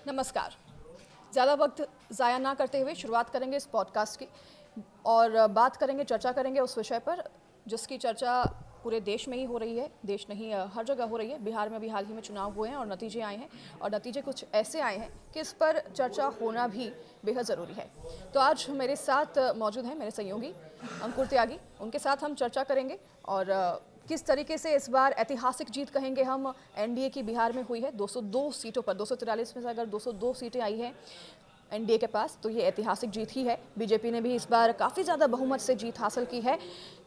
नमस्कार। ज़्यादा वक्त ज़ाया ना करते हुए शुरुआत करेंगे इस पॉडकास्ट की और बात करेंगे, चर्चा करेंगे उस विषय पर जिसकी चर्चा पूरे देश में ही हो रही है। देश नहीं, हर जगह हो रही है। बिहार में भी हाल ही में चुनाव हुए हैं और नतीजे आए हैं और नतीजे कुछ ऐसे आए हैं कि इस पर चर्चा होना भी बेहद ज़रूरी है। तो आज मेरे साथ मौजूद हैं मेरे सहयोगी अंकुर त्यागी। उनके साथ हम चर्चा करेंगे और किस तरीके से इस बार ऐतिहासिक जीत कहेंगे हम एनडीए की बिहार में हुई है। 202 सीटों पर 243 में से अगर 202 सीटें आई हैं एनडीए के पास तो ये ऐतिहासिक जीत ही है। बीजेपी ने भी इस बार काफ़ी ज़्यादा बहुमत से जीत हासिल की है।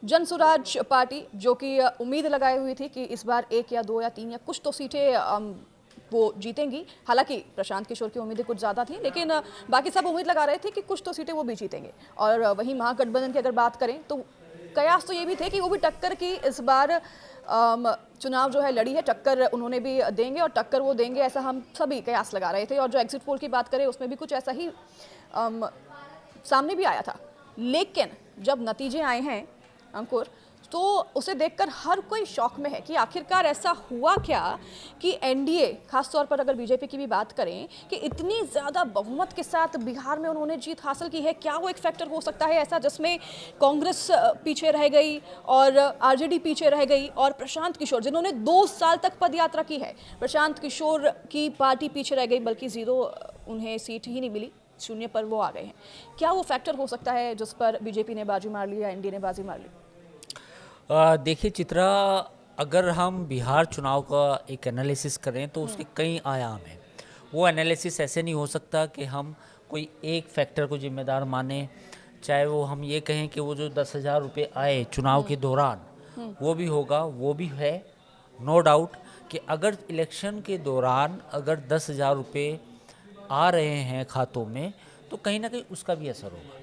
जनसुराज पार्टी जो कि उम्मीद लगाई हुई थी कि इस बार 1 या 2 या 3 या कुछ तो सीटें वो जीतेंगी। हालांकि प्रशांत किशोर की उम्मीदें कुछ ज़्यादा थी, लेकिन बाकी सब उम्मीद लगा रहे थे कि कुछ तो सीटें वो भी जीतेंगे। और वहीं महागठबंधन की अगर बात करें तो कयास तो ये भी थे कि वो भी टक्कर की इस बार चुनाव जो है लड़ी है, टक्कर उन्होंने भी देंगे और टक्कर वो देंगे ऐसा हम सभी कयास लगा रहे थे। और जो एग्जिट पोल की बात करें उसमें भी कुछ ऐसा ही सामने भी आया था। लेकिन जब नतीजे आए हैं अंकुर, तो उसे देखकर हर कोई शौक में है कि आखिरकार ऐसा हुआ क्या कि एनडीए, खासतौर पर अगर बीजेपी की भी बात करें, कि इतनी ज़्यादा बहुमत के साथ बिहार में उन्होंने जीत हासिल की है। क्या वो एक फैक्टर हो सकता है ऐसा जिसमें कांग्रेस पीछे रह गई और आरजेडी पीछे रह गई और प्रशांत किशोर जिन्होंने 2 साल तक पदयात्रा की है, प्रशांत किशोर की पार्टी पीछे रह गई, बल्कि ज़ीरो उन्हें सीट ही नहीं मिली, शून्य पर वो आ गए हैं। क्या वो फैक्टर हो सकता है जिस पर बीजेपी ने बाजी मार ली या एनडीए ने बाजी मार ली? देखिए चित्रा, अगर हम बिहार चुनाव का एक एनालिसिस करें तो उसके कई आयाम हैं। वो एनालिसिस ऐसे नहीं हो सकता कि हम कोई एक फैक्टर को जिम्मेदार माने। चाहे वो हम ये कहें कि वो जो 10,000 रुपये आए चुनाव के दौरान, वो भी होगा, वो भी है, नो डाउट कि अगर इलेक्शन के दौरान अगर 10,000 रुपये आ रहे हैं खातों में तो कहीं ना कहीं उसका भी असर होगा।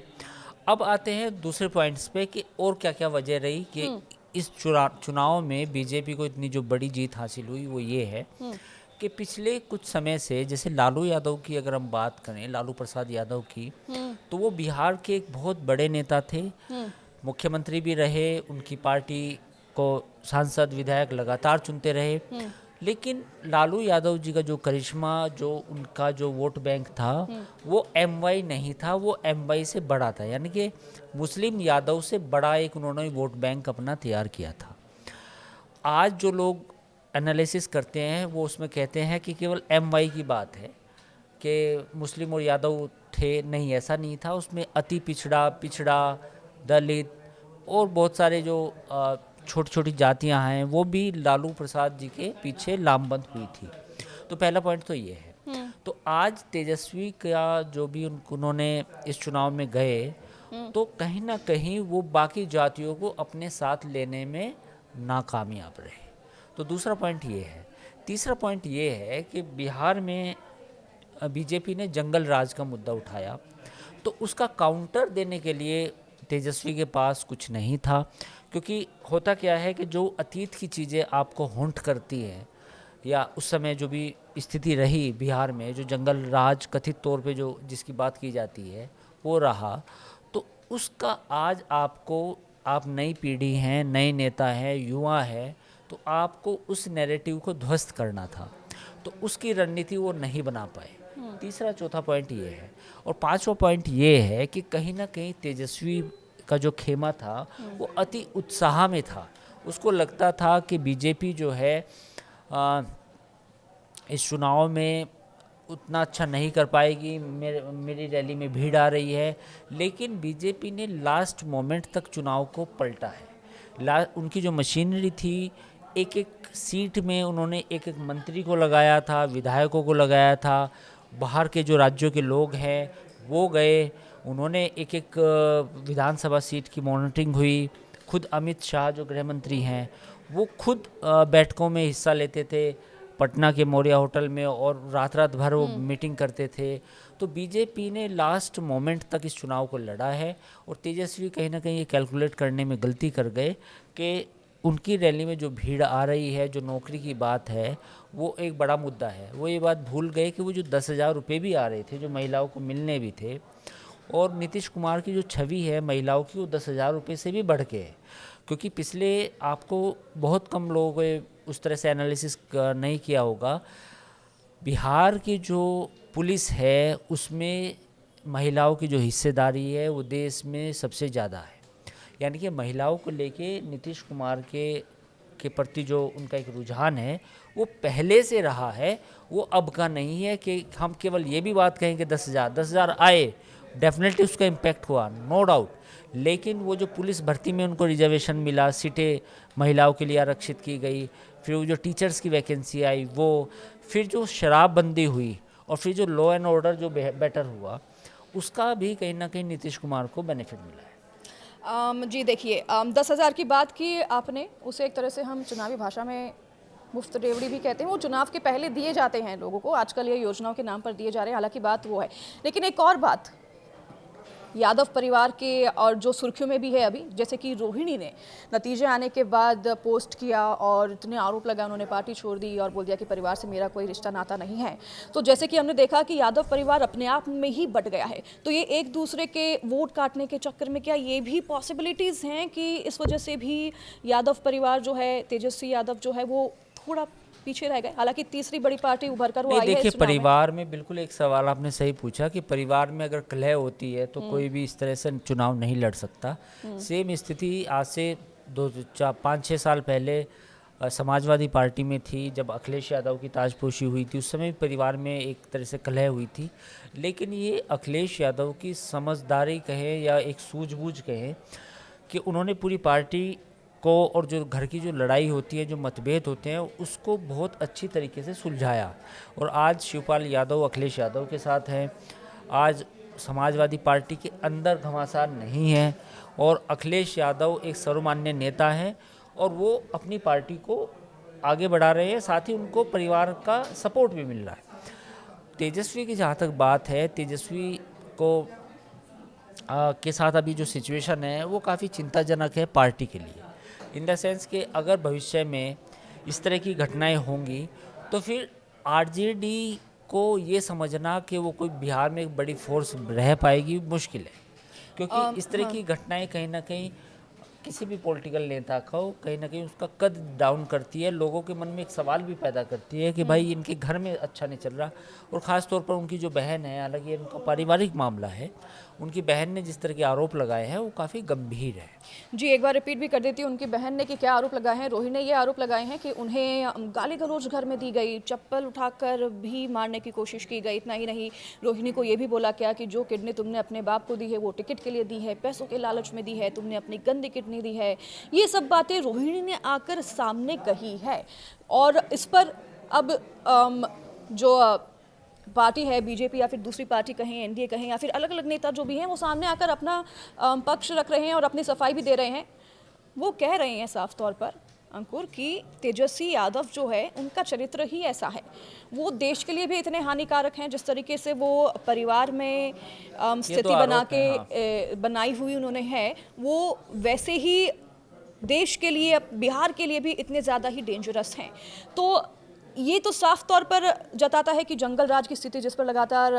अब आते हैं दूसरे पॉइंट्स पे कि और क्या क्या वजह रही कि इस चुनाव में बीजेपी को इतनी जो बड़ी जीत हासिल हुई। वो ये है कि पिछले कुछ समय से, जैसे लालू यादव की अगर हम बात करें, लालू प्रसाद यादव की, तो वो बिहार के एक बहुत बड़े नेता थे, मुख्यमंत्री भी रहे, उनकी पार्टी को सांसद विधायक लगातार चुनते रहे। लेकिन लालू यादव जी का जो करिश्मा, जो उनका जो वोट बैंक था, वो एमवाई नहीं था, वो एमवाई से बड़ा था। यानी कि मुस्लिम यादव से बड़ा एक उन्होंने वोट बैंक अपना तैयार किया था। आज जो लोग एनालिसिस करते हैं वो उसमें कहते हैं कि केवल एमवाई की बात है कि मुस्लिम और यादव थे। नहीं, ऐसा नहीं था। उसमें अति पिछड़ा, दलित और बहुत सारे जो छोटी छोटी जातियां हैं वो भी लालू प्रसाद जी के पीछे लामबंद हुई थी। तो पहला पॉइंट तो ये है। तो आज तेजस्वी का जो भी उन्होंने इस चुनाव में गए, तो कहीं ना कहीं वो बाकी जातियों को अपने साथ लेने में नाकामयाब रहे। तो दूसरा पॉइंट ये है। तीसरा पॉइंट ये है कि बिहार में बीजेपी ने जंगल राज का मुद्दा उठाया, तो उसका काउंटर देने के लिए तेजस्वी के पास कुछ नहीं था। क्योंकि होता क्या है कि जो अतीत की चीज़ें आपको हॉन्ट करती हैं, या उस समय जो भी स्थिति रही बिहार में, जो जंगल राज कथित तौर पे जो जिसकी बात की जाती है वो रहा, तो उसका आज आपको, आप नई पीढ़ी हैं, नए नेता हैं, युवा है, तो आपको उस नैरेटिव को ध्वस्त करना था। तो उसकी रणनीति वो नहीं बना पाए। तीसरा चौथा पॉइंट ये है। और पांचवा पॉइंट ये है कि कहीं ना कहीं तेजस्वी का जो खेमा था वो अति उत्साह में था। उसको लगता था कि बीजेपी जो है इस चुनाव में उतना अच्छा नहीं कर पाएगी, मेरी रैली में भीड़ आ रही है। लेकिन बीजेपी ने लास्ट मोमेंट तक चुनाव को पलटा है। उनकी जो मशीनरी थी, एक एक सीट में उन्होंने एक एक मंत्री को लगाया था, विधायकों को लगाया था, बाहर के जो राज्यों के लोग हैं वो गए, उन्होंने एक एक विधानसभा सीट की मॉनिटरिंग हुई। खुद अमित शाह जो गृह मंत्री हैं वो खुद बैठकों में हिस्सा लेते थे पटना के मौर्या होटल में, और रात रात भर वो मीटिंग करते थे। तो बीजेपी ने लास्ट मोमेंट तक इस चुनाव को लड़ा है। और तेजस्वी कहीं ना कहीं ये कैलकुलेट करने में गलती कर गए कि उनकी रैली में जो भीड़ आ रही है, जो नौकरी की बात है, वो एक बड़ा मुद्दा है। वो ये बात भूल गए कि वो जो 10,000 रुपये भी आ रहे थे, जो महिलाओं को मिलने भी थे, और नीतीश कुमार की जो छवि है महिलाओं की, वो 10,000 रुपये से भी बढ़ के है। क्योंकि पिछले, आपको बहुत कम लोगों को उस तरह से एनालिसिस नहीं किया होगा, बिहार की जो पुलिस है उसमें महिलाओं की जो हिस्सेदारी है वो देश में सबसे ज़्यादा है। यानी कि महिलाओं को लेके नीतीश कुमार के प्रति जो उनका एक रुझान है वो पहले से रहा है, वो अब का नहीं है कि हम केवल ये भी बात कहें कि 10,000 आए, डेफिनेटली उसका इम्पैक्ट हुआ, नो डाउट। लेकिन वो जो पुलिस भर्ती में उनको रिजर्वेशन मिला, सीटें महिलाओं के लिए आरक्षित की गई, फिर वो जो टीचर्स की वैकेंसी आई वो, फिर जो शराबबंदी हुई और फिर जो लॉ एंड ऑर्डर जो बेटर हुआ, उसका भी कहीं ना कहीं नीतीश कुमार को बेनिफिट मिला है। जी देखिए, 10,000 की बात की आपने, उसे एक तरह से हम चुनावी भाषा में मुफ्त रेवड़ी भी कहते हैं। वो चुनाव के पहले दिए जाते हैं लोगों को, आजकल ये योजनाओं के नाम पर दिए जा रहे हैं, हालांकि बात वो है। लेकिन एक और बात, यादव परिवार के और जो सुर्खियों में भी है अभी, जैसे कि रोहिणी ने नतीजे आने के बाद पोस्ट किया और इतने आरोप लगाए, उन्होंने पार्टी छोड़ दी और बोल दिया कि परिवार से मेरा कोई रिश्ता नाता नहीं है। तो जैसे कि हमने देखा कि यादव परिवार अपने आप में ही बट गया है, तो ये एक दूसरे के वोट काटने के चक्कर में क्या ये भी पॉसिबिलिटीज़ हैं कि इस वजह से भी यादव परिवार जो है, तेजस्वी यादव जो है, वो थोड़ा पीछे रह गए? हालांकि तीसरी बड़ी पार्टी उभर कर वो नहीं आई है देखिए, इस चुनाव में। परिवार में बिल्कुल एक सवाल आपने सही पूछा कि परिवार में अगर कलह होती है तो कोई भी इस तरह से चुनाव नहीं लड़ सकता। सेम स्थिति आज से 5-6 साल पहले समाजवादी पार्टी में थी, जब अखिलेश यादव की ताजपोशी हुई थी, उस समय भी परिवार में एक तरह से कलह हुई थी। लेकिन ये अखिलेश यादव की समझदारी कहें या एक सूझबूझ कहें कि उन्होंने पूरी पार्टी को और जो घर की जो लड़ाई होती है, जो मतभेद होते हैं, उसको बहुत अच्छी तरीके से सुलझाया। और आज शिवपाल यादव अखिलेश यादव के साथ हैं। आज समाजवादी पार्टी के अंदर घमासान नहीं है और अखिलेश यादव एक सर्वमान्य नेता हैं और वो अपनी पार्टी को आगे बढ़ा रहे हैं, साथ ही उनको परिवार का सपोर्ट भी मिल रहा है। तेजस्वी की जहाँ तक बात है, तेजस्वी को के साथ अभी जो सिचुएशन है वो काफ़ी चिंताजनक है पार्टी के लिए, इन द सेंस कि अगर भविष्य में इस तरह की घटनाएं होंगी तो फिर आरजेडी को ये समझना कि वो कोई बिहार में एक बड़ी फोर्स रह पाएगी मुश्किल है, क्योंकि इस तरह हाँ। की घटनाएं कहीं ना कहीं किसी भी पॉलिटिकल नेता को कहीं ना कहीं उसका कद डाउन करती है, लोगों के मन में एक सवाल भी पैदा करती है कि भाई इनके घर में अच्छा नहीं चल रहा। और ख़ास तौर पर उनकी जो बहन है, हालांकि उनका पारिवारिक मामला है, उनकी बहन ने जिस तरह के आरोप लगाए हैं वो काफ़ी गंभीर है। जी, एक बार रिपीट भी कर देती हूँ, उनकी बहन ने कि क्या आरोप लगाए हैं। रोहिणी ने ये आरोप लगाए हैं कि उन्हें गाली गलौज घर में दी गई, चप्पल उठाकर भी मारने की कोशिश की गई। इतना ही नहीं, रोहिणी को ये भी बोला क्या कि जो किडनी तुमने अपने बाप को दी है वो टिकट के लिए दी है, पैसों के लालच में दी है, तुमने अपनी गंदी किडनी दी है। ये सब बातें रोहिणी ने आकर सामने कही है और इस पर अब जो पार्टी है, बीजेपी या फिर दूसरी पार्टी कहें, एनडीए कहें, या फिर अलग अलग नेता जो भी हैं, वो सामने आकर अपना पक्ष रख रहे हैं और अपनी सफाई भी दे रहे हैं। वो कह रहे हैं साफ तौर पर अंकुर कि तेजस्वी यादव जो है उनका चरित्र ही ऐसा है, वो देश के लिए भी इतने हानिकारक हैं। जिस तरीके से वो परिवार में स्थिति बना आरोप के हैं, हाँ। बनाई हुई उन्होंने है, वो वैसे ही देश के लिए, बिहार के लिए भी इतने ज़्यादा ही डेंजरस हैं। तो ये तो साफ तौर पर जताता है कि जंगल राज की स्थिति जिस पर लगातार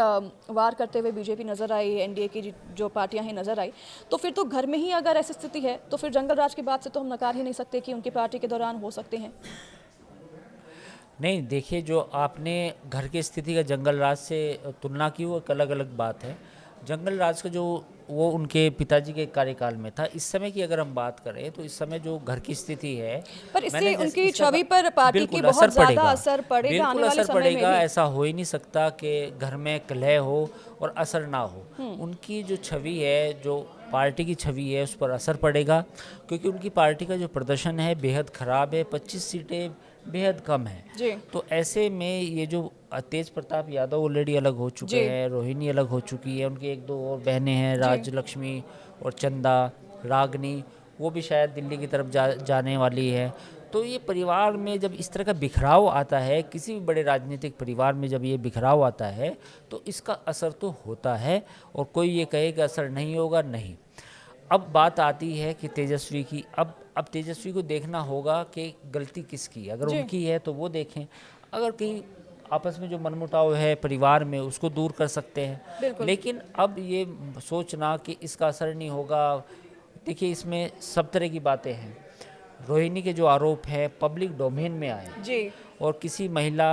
वार करते हुए बीजेपी नजर आई, एनडीए की जो पार्टियां हैं नजर आई, तो फिर तो घर में ही अगर ऐसी स्थिति है तो फिर जंगल राज की बात से तो हम नकार ही नहीं सकते कि उनकी पार्टी के दौरान हो सकते हैं। नहीं देखिए, जो आपने घर की स्थिति का जंगल राज से तुलना की वो एक अलग अलग बात है। जंगल राज का जो वो उनके पिताजी के कार्यकाल में था, इस समय की अगर हम बात करें तो इस समय जो घर की स्थिति है, पर इससे मैंने उनकी इसका छवि पर पार्टी की बिल्कुल बहुत ज़्यादा असर पड़ेगा बिल्कुल आने वाले असर समय में पड़ेगा। भी। ऐसा हो ही नहीं सकता कि घर में कलह हो और असर ना हो। उनकी जो छवि है, जो पार्टी की छवि है, उस पर असर पड़ेगा, क्योंकि उनकी पार्टी का जो प्रदर्शन है बेहद ख़राब है, 25 सीटें बेहद कम है। जी तो ऐसे में ये जो तेज प्रताप यादव ऑलरेडी अलग हो चुके जी हैं, रोहिणी अलग हो चुकी है, उनकी एक दो और बहनें हैं, जी राजलक्ष्मी और चंदा, रागनी, वो भी शायद दिल्ली की तरफ जाने वाली है। तो ये परिवार में जब इस तरह का बिखराव आता है, किसी भी बड़े राजनीतिक परिवार में जब ये बिखराव आता है तो इसका असर तो होता है। और कोई ये कहे कि असर नहीं होगा, नहीं। अब बात आती है कि तेजस्वी की, अब तेजस्वी को देखना होगा कि गलती किसकी है। अगर जी उनकी है तो वो देखें, अगर कहीं आपस में जो मनमुटाव है परिवार में उसको दूर कर सकते हैं। बिल्कुल। लेकिन अब ये सोचना कि इसका असर नहीं होगा, देखिए इसमें सब तरह की बातें हैं। रोहिणी के जो आरोप हैं पब्लिक डोमेन में आए जी और किसी महिला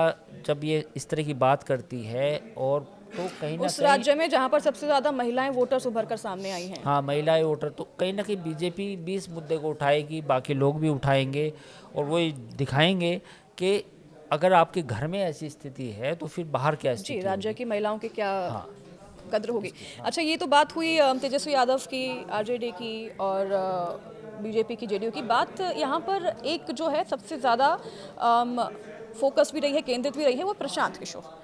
जब ये इस तरह की बात करती है और तो कहीं ना उस कहीं, राज्य में जहां पर सबसे ज्यादा महिलाएं वोटर्स उभर कर सामने आई हैं। हाँ, महिलाएं वोटर, तो कहीं ना कहीं बीजेपी भी इस मुद्दे को उठाएगी, बाकी लोग भी उठाएंगे और वो ये दिखाएंगे कि अगर आपके घर में ऐसी स्थिति है तो फिर बाहर क्या जी, स्थिति राज्य होगी। की महिलाओं की क्या हाँ, कद्र होगी। अच्छा, ये तो बात हुई तेजस्वी यादव की, आरजेडी की और बीजेपी की, जेडीयू की बात। यहाँ पर एक जो है सबसे ज़्यादा फोकस भी रही है, केंद्रित भी रही है, वो प्रशांत किशोर।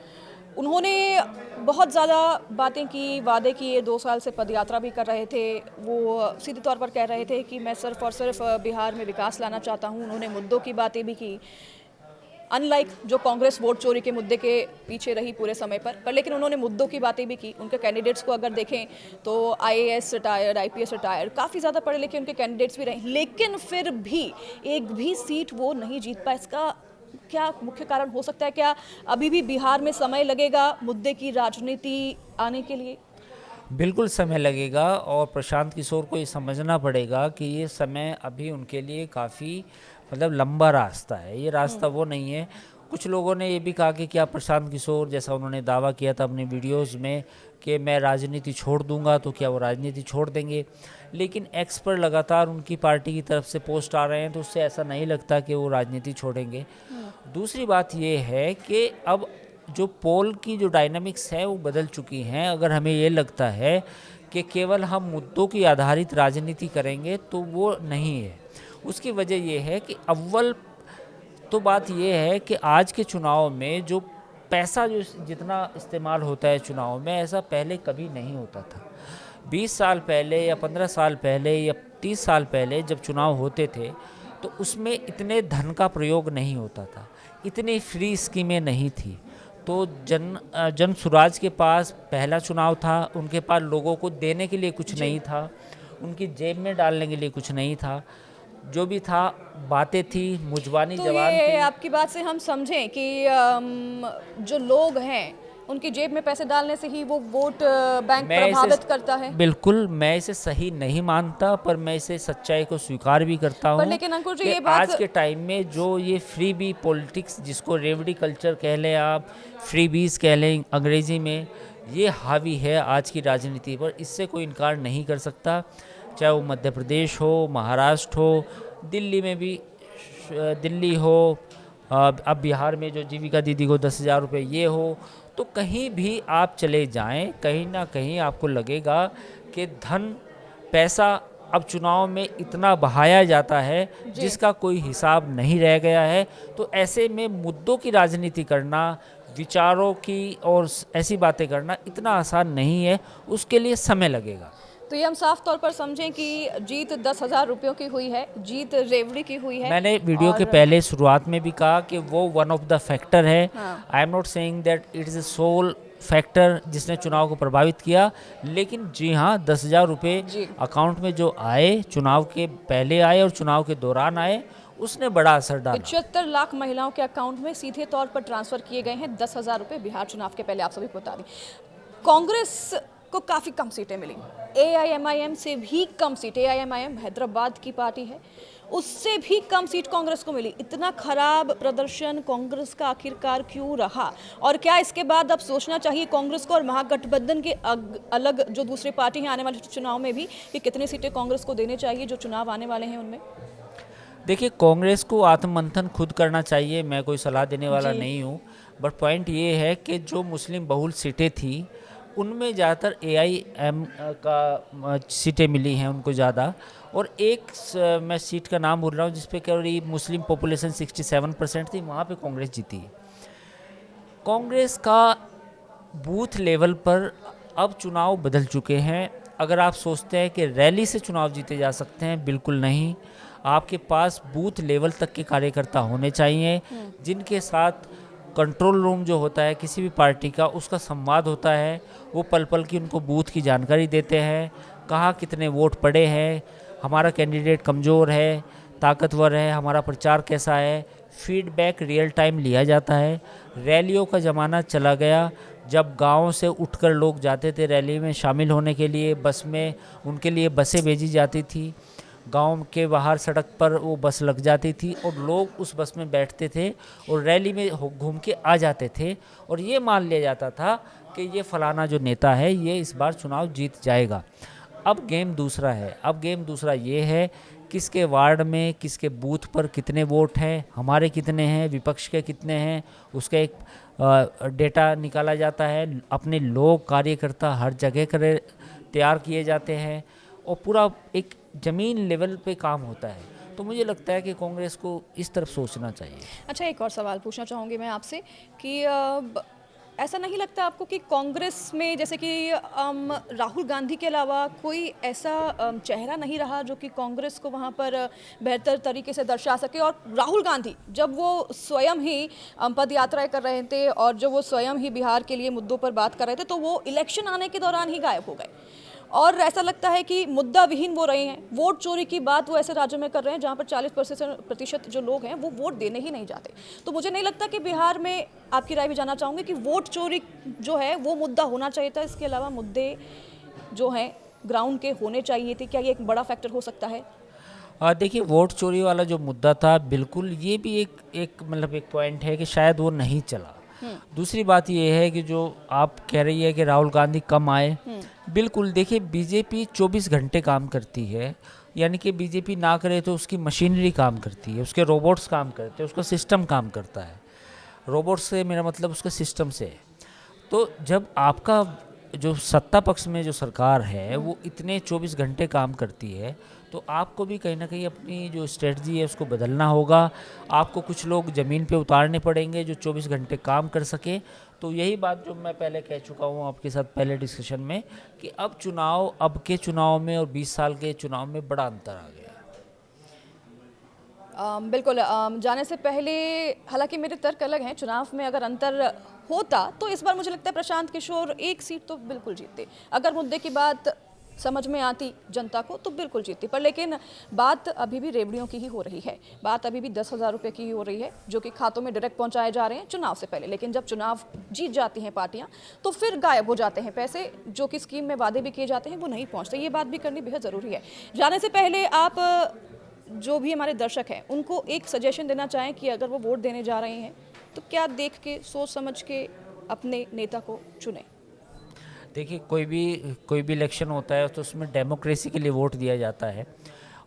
उन्होंने बहुत ज़्यादा बातें की, वादे किए, 2 साल से पदयात्रा भी कर रहे थे। वो सीधे तौर पर कह रहे थे कि मैं सिर्फ और सिर्फ बिहार में विकास लाना चाहता हूँ। उन्होंने मुद्दों की बातें भी की, अनलाइक जो कांग्रेस वोट चोरी के मुद्दे के पीछे रही पूरे समय पर लेकिन उन्होंने मुद्दों की बातें भी की। उनके कैंडिडेट्स को अगर देखें तो आईएएस रिटायर्ड, आईपीएस रिटायर्ड, काफ़ी ज़्यादा पढ़े लिखे उनके कैंडिडेट्स भी रहे, लेकिन फिर भी एक भी सीट वो नहीं जीत पाए। इसका क्या मुख्य कारण हो सकता है? क्या अभी भी बिहार में समय लगेगा मुद्दे की राजनीति आने के लिए? बिल्कुल समय लगेगा और प्रशांत किशोर को ये समझना पड़ेगा कि ये समय अभी उनके लिए काफ़ी मतलब लंबा रास्ता है, ये रास्ता वो नहीं है। कुछ लोगों ने ये भी कहा कि क्या प्रशांत किशोर, जैसा उन्होंने दावा किया था अपने वीडियोस में कि मैं राजनीति छोड़ दूंगा, तो क्या वो राजनीति छोड़ देंगे। लेकिन एक्स पर लगातार उनकी पार्टी की तरफ से पोस्ट आ रहे हैं, तो उससे ऐसा नहीं लगता कि वो राजनीति छोड़ेंगे। दूसरी बात ये है कि अब जो पोल की जो डायनामिक्स है वो बदल चुकी हैं। अगर हमें ये लगता है कि केवल हम मुद्दों की आधारित राजनीति करेंगे तो वो नहीं है। उसकी वजह ये है कि अव्वल तो बात ये है कि आज के चुनाव में जो पैसा जो जितना इस्तेमाल होता है चुनाव में, ऐसा पहले कभी नहीं होता था। 20 साल पहले या 15 साल पहले या 30 साल पहले जब चुनाव होते थे तो उसमें इतने धन का प्रयोग नहीं होता था, इतनी फ्री स्कीमें नहीं थी। तो जन स्वराज के पास पहला चुनाव था, उनके पास लोगों को देने के लिए कुछ नहीं था, उनकी जेब में डालने के लिए कुछ नहीं था। जो भी था बातें थी, मुजबानी तो जवान ये थी। आपकी बात से हम समझें कि जो लोग हैं उनकी जेब में पैसे डालने से ही वो वोट बैंक मैं प्रभावित इसे करता है। बिल्कुल, मैं इसे सही नहीं मानता, पर मैं इसे सच्चाई को स्वीकार भी करता पर हूँ लेकिन अंकुर जी, कि ये बात आज के टाइम में जो ये फ्री बी पॉलिटिक्स, जिसको रेवड़ी कल्चर कह लें आप, फ्री बीज कह लें अंग्रेज़ी में, ये हावी है आज की राजनीति पर। इससे कोई इनकार नहीं कर सकता, चाहे वो मध्य प्रदेश हो, महाराष्ट्र हो, दिल्ली में भी, दिल्ली हो, अब बिहार में जो जीविका दीदी को 10,000 रुपये ये हो, तो कहीं भी आप चले जाएं, कहीं ना कहीं आपको लगेगा कि धन, पैसा अब चुनाव में इतना बहाया जाता है जिसका कोई हिसाब नहीं रह गया है। तो ऐसे में मुद्दों की राजनीति करना, विचारों की और ऐसी बातें करना इतना आसान नहीं है, उसके लिए समय लगेगा। तो ये हम साफ तौर पर समझें कि जीत 10,000 रुपयों की हुई है, जीत रेवड़ी की हुई है। मैंने वीडियो के और पहले शुरुआत में भी कहा कि वो वन ऑफ द फैक्टर है। हाँ। I am not saying that it is a sole factor जिसने चुनाव को प्रभावित किया, लेकिन जी हाँ, 10,000 रुपये जी। अकाउंट में जो आए, चुनाव के पहले आए और चुनाव के दौरान आए, उसने बड़ा असर डाला। 75 लाख महिलाओं के अकाउंट में सीधे तौर पर ट्रांसफर किए गए हैं 10,000 रुपये बिहार चुनाव के पहले। आप सभी को बता दें, कांग्रेस को काफ़ी कम सीटें मिली, एआईएमआईएम से भी कम सीट। एआईएमआईएम हैदराबाद की पार्टी है, उससे भी कम सीट कांग्रेस को मिली। इतना खराब प्रदर्शन कांग्रेस का आखिरकार क्यों रहा? और क्या इसके बाद अब सोचना चाहिए कांग्रेस को और महागठबंधन के अलग जो दूसरी पार्टी हैं आने वाले चुनाव में भी, कि कितनी सीटें कांग्रेस को देने चाहिए जो चुनाव आने वाले हैं उनमें? देखिए, कांग्रेस को आत्ममंथन खुद करना चाहिए, मैं कोई सलाह देने वाला नहीं हूँ। बट पॉइंट ये है कि जो मुस्लिम बहुल सीटें थी उनमें ज़्यादातर एआईएम का सीटें मिली हैं उनको ज़्यादा, और मैं सीट का नाम भूल रहा हूँ जिस पे करीब मुस्लिम पॉपुलेशन 67% थी, वहाँ पे कांग्रेस जीती है। कांग्रेस का बूथ लेवल पर अब चुनाव बदल चुके हैं। अगर आप सोचते हैं कि रैली से चुनाव जीते जा सकते हैं, बिल्कुल नहीं। आपके पास बूथ लेवल तक के कार्यकर्ता होने चाहिए जिनके साथ कंट्रोल रूम जो होता है किसी भी पार्टी का, उसका संवाद होता है। वो पल पल की उनको बूथ की जानकारी देते हैं, कहाँ कितने वोट पड़े हैं, हमारा कैंडिडेट कमज़ोर है, ताकतवर है, हमारा प्रचार कैसा है। फीडबैक रियल टाइम लिया जाता है। रैलियों का ज़माना चला गया जब गाँव से उठकर लोग जाते थे रैली में शामिल होने के लिए, बस में उनके लिए बसें भेजी जाती थी। गांव के बाहर सड़क पर वो बस लग जाती थी और लोग उस बस में बैठते थे और रैली में घूम के आ जाते थे और ये मान लिया जाता था कि ये फलाना जो नेता है ये इस बार चुनाव जीत जाएगा। अब गेम दूसरा है। अब गेम दूसरा ये है किसके वार्ड में किसके बूथ पर कितने वोट हैं, हमारे कितने हैं, विपक्ष के कितने हैं, उसका एक डेटा निकाला जाता है। अपने लोग कार्यकर्ता हर जगह करे तैयार किए जाते हैं और पूरा एक ज़मीन लेवल पे काम होता है। तो मुझे लगता है कि कांग्रेस को इस तरफ सोचना चाहिए। अच्छा, एक और सवाल पूछना चाहूँगी मैं आपसे कि ऐसा नहीं लगता आपको कि कांग्रेस में जैसे कि राहुल गांधी के अलावा कोई ऐसा चेहरा नहीं रहा जो कि कांग्रेस को वहाँ पर बेहतर तरीके से दर्शा सके? और राहुल गांधी जब वो स्वयं ही पद यात्राएं कर रहे थे और जब वो स्वयं ही बिहार के लिए मुद्दों पर बात कर रहे थे तो वो इलेक्शन आने के दौरान ही गायब हो गए और ऐसा लगता है कि मुद्दा विहीन वो रहे हैं। वोट चोरी की बात वो ऐसे राज्यों में कर रहे हैं जहां पर 40% जो लोग हैं वो वोट देने ही नहीं जाते। तो मुझे नहीं लगता कि बिहार में, आपकी राय भी जानना चाहूँगी, कि वोट चोरी जो है वो मुद्दा होना चाहिए था। इसके अलावा मुद्दे जो हैं ग्राउंड के होने चाहिए थे। क्या ये एक बड़ा फैक्टर हो सकता है? देखिए, वोट चोरी वाला जो मुद्दा था, बिल्कुल ये भी एक मतलब एक पॉइंट है कि शायद वो नहीं चला। दूसरी बात ये है कि जो आप कह रही है कि राहुल गांधी कम आए, बिल्कुल देखिए बीजेपी 24 घंटे काम करती है, यानी कि बीजेपी ना करे तो उसकी मशीनरी काम करती है, उसके रोबोट्स काम करते हैं, उसका सिस्टम काम करता है। रोबोट्स से मेरा मतलब उसके सिस्टम से है। तो जब आपका जो सत्ता पक्ष में जो सरकार है वो इतने 24 घंटे काम करती है तो आपको भी कहीं ना कहीं अपनी जो स्ट्रेटजी है उसको बदलना होगा। आपको कुछ लोग ज़मीन पे उतारने पड़ेंगे जो 24 घंटे काम कर सके। तो यही बात जो मैं पहले कह चुका हूँ आपके साथ पहले डिस्कशन में कि अब के चुनाव में और 20 साल के चुनाव में बड़ा अंतर आ गया है। बिल्कुल, जाने से पहले हालांकि मेरे तर्क अलग हैं। चुनाव में अगर अंतर होता तो इस बार मुझे लगता है प्रशांत किशोर एक सीट तो बिल्कुल जीतते। अगर मुद्दे की बात समझ में आती जनता को तो बिल्कुल जीतती। पर लेकिन बात अभी भी रेवड़ियों की ही हो रही है। बात अभी भी 10,000 रुपये की ही हो रही है जो कि खातों में डायरेक्ट पहुंचाए जा रहे हैं चुनाव से पहले। लेकिन जब चुनाव जीत जाती हैं पार्टियां तो फिर गायब हो जाते हैं पैसे, जो कि स्कीम में वादे भी किए जाते हैं वो नहीं पहुँचते। ये बात भी करनी बेहद ज़रूरी है। जाने से पहले आप जो भी हमारे दर्शक हैं उनको एक सजेशन देना चाहें कि अगर वो वोट देने जा रहे हैं तो क्या देख के सोच समझ के अपने नेता को चुनें? देखिए, कोई भी इलेक्शन होता है तो उसमें डेमोक्रेसी के लिए वोट दिया जाता है।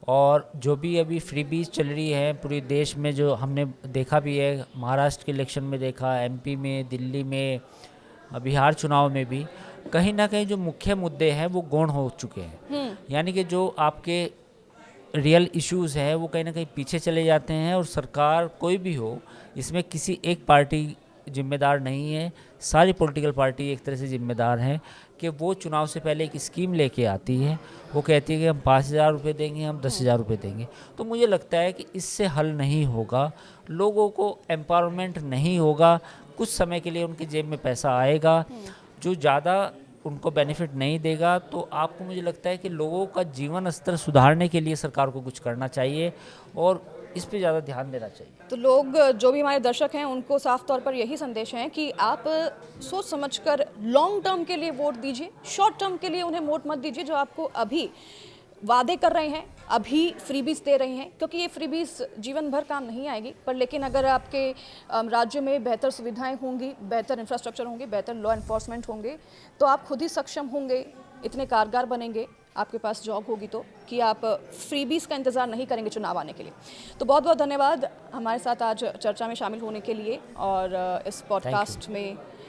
और जो भी अभी फ्रीबीज चल रही है पूरे देश में, जो हमने देखा भी है, महाराष्ट्र के इलेक्शन में देखा, एमपी में, दिल्ली में, बिहार चुनाव में भी, कहीं ना कहीं जो मुख्य मुद्दे हैं वो गौण हो चुके हैं। यानी कि जो आपके रियल इश्यूज़ हैं वो कहीं ना कहीं पीछे चले जाते हैं। और सरकार कोई भी हो, इसमें किसी एक पार्टी जिम्मेदार नहीं है, सारी पॉलिटिकल पार्टी एक तरह से जिम्मेदार हैं कि वो चुनाव से पहले एक स्कीम लेके आती है। वो कहती है कि हम 5,000 रुपये देंगे, हम 10,000 रुपये देंगे। तो मुझे लगता है कि इससे हल नहीं होगा, लोगों को एम्पावरमेंट नहीं होगा। कुछ समय के लिए उनकी जेब में पैसा आएगा जो ज़्यादा उनको बेनिफिट नहीं देगा। तो आपको, मुझे लगता है कि लोगों का जीवन स्तर सुधारने के लिए सरकार को कुछ करना चाहिए और इस पे ज़्यादा ध्यान देना चाहिए। तो लोग, जो भी हमारे दर्शक हैं, उनको साफ तौर पर यही संदेश है कि आप सोच समझकर लॉन्ग टर्म के लिए वोट दीजिए, शॉर्ट टर्म के लिए उन्हें वोट मत दीजिए जो आपको अभी वादे कर रहे हैं, अभी फ्रीबीज दे रहे हैं, क्योंकि ये फ्रीबीज जीवन भर काम नहीं आएगी। पर लेकिन अगर आपके राज्य में बेहतर सुविधाएं होंगी, बेहतर इंफ्रास्ट्रक्चर होंगे, बेहतर लॉ एनफोर्समेंट होंगे तो आप खुद ही सक्षम होंगे, इतने कारगर बनेंगे, आपके पास जॉब होगी तो, कि आप फ्रीबीज का इंतज़ार नहीं करेंगे चुनाव आने के लिए। तो बहुत बहुत धन्यवाद हमारे साथ आज चर्चा में शामिल होने के लिए और इस पॉडकास्ट में